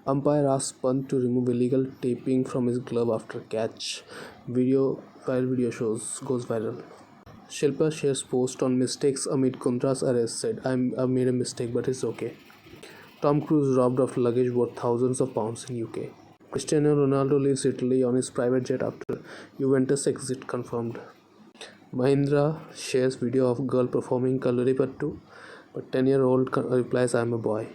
Umpire asks Pant to remove illegal taping from his glove after catch. Video shows goes viral. Shilpa shares post on mistakes amid Kundra's arrest. Said, I made a mistake, but it's okay. Tom Cruise robbed of luggage worth thousands of pounds in UK. Cristiano Ronaldo leaves Italy on his private jet after Juventus exit confirmed. Mahindra shares video of girl performing Kaluripattu, but 10-year-old replies, I'm a boy.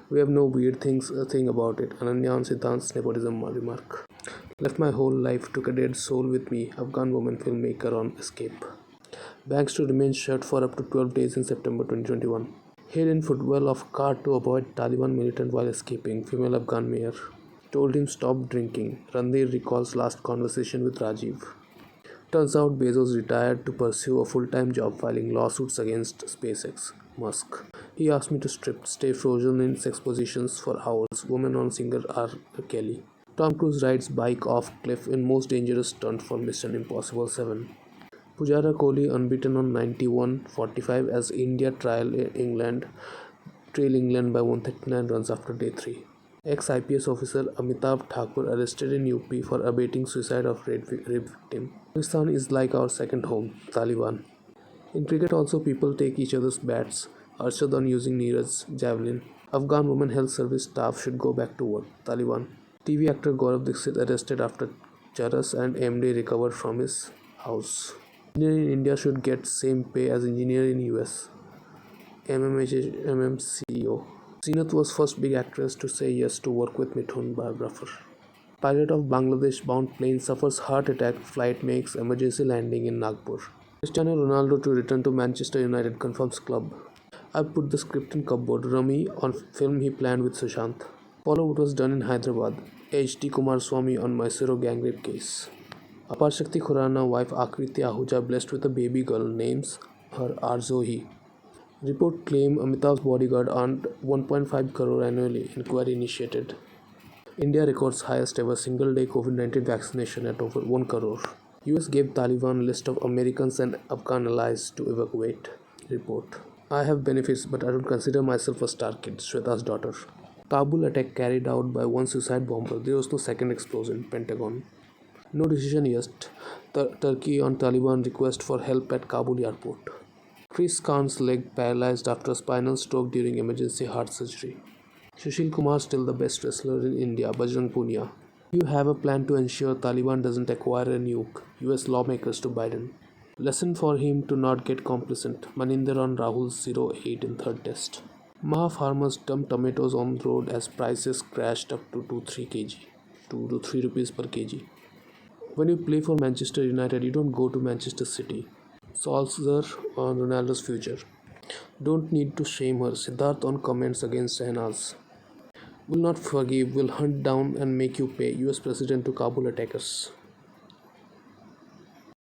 We have no weird thing about it. Ananya on Siddhant's nepotism remark. Left my whole life, took a dead soul with me. Afghan woman filmmaker on escape. Banks to remain shut for up to 12 days in September 2021. Hid in footwell of car to avoid Taliban militant while escaping. Female Afghan mayor told him stop drinking. Ranveer recalls last conversation with Rajiv. Turns out Bezos retired to pursue a full-time job filing lawsuits against SpaceX. Musk. He asked me to stay frozen in sex positions for hours. Woman on singer R. Kelly. Tom Cruise rides bike off cliff in most dangerous stunt for Mission Impossible 7. Pujara Kohli unbeaten on 91-45 as India trail England by 139 runs after day 3. Ex-IPS officer Amitabh Thakur arrested in UP for abetting suicide of rape victim. Pakistan is like our second home, Taliban. In cricket also people take each other's bats. Arshad on using Neeraj's javelin. Afghan Women Health Service staff should go back to work, Taliban. TV actor Gaurav Dixit arrested after Charas and MD recovered from his house. Engineer in India should get same pay as engineer in US. MMM CEO. Zeenat was first big actress to say yes to work with Mithun, biographer. Pilot of Bangladesh-bound plane suffers heart attack, flight makes emergency landing in Nagpur. Cristiano Ronaldo to return to Manchester United confirms club. I put the script in cupboard. Rami on film he planned with Sushant. Follow what was done in Hyderabad. H.D. Kumaraswamy on Mysuru gang rape case. Apar Shakti Khurana wife Akriti Ahuja blessed with a baby girl names her Arzohi. Report claim Amitabh's bodyguard earned 1.5 crore annually. Inquiry initiated. India records highest ever single-day COVID-19 vaccination at over 1 crore. US gave Taliban list of Americans and Afghan allies to evacuate. Report. I have benefits but I don't consider myself a star kid, Shweta's daughter. Kabul attack carried out by one suicide bomber. There was no second explosion, Pentagon. No decision yet. Turkey on Taliban request for help at Kabul airport. Chris Khan's leg paralyzed after a spinal stroke during emergency heart surgery. Sushil Kumar still the best wrestler in India, Bajrang Punia. You have a plan to ensure Taliban doesn't acquire a nuke. US lawmakers to Biden. Lesson for him to not get complacent. Maninder on Rahul's 0-8 in third test. Maha farmers dumped tomatoes on road as prices crashed up to 2-3 kg. 2 to 3 rupees per kg. When you play for Manchester United, you don't go to Manchester City. Solskjaer on Ronaldo's future. Don't need to shame her. Siddharth on comments against Shehnaz. Will not forgive, will hunt down and make you pay. US President to Kabul attackers.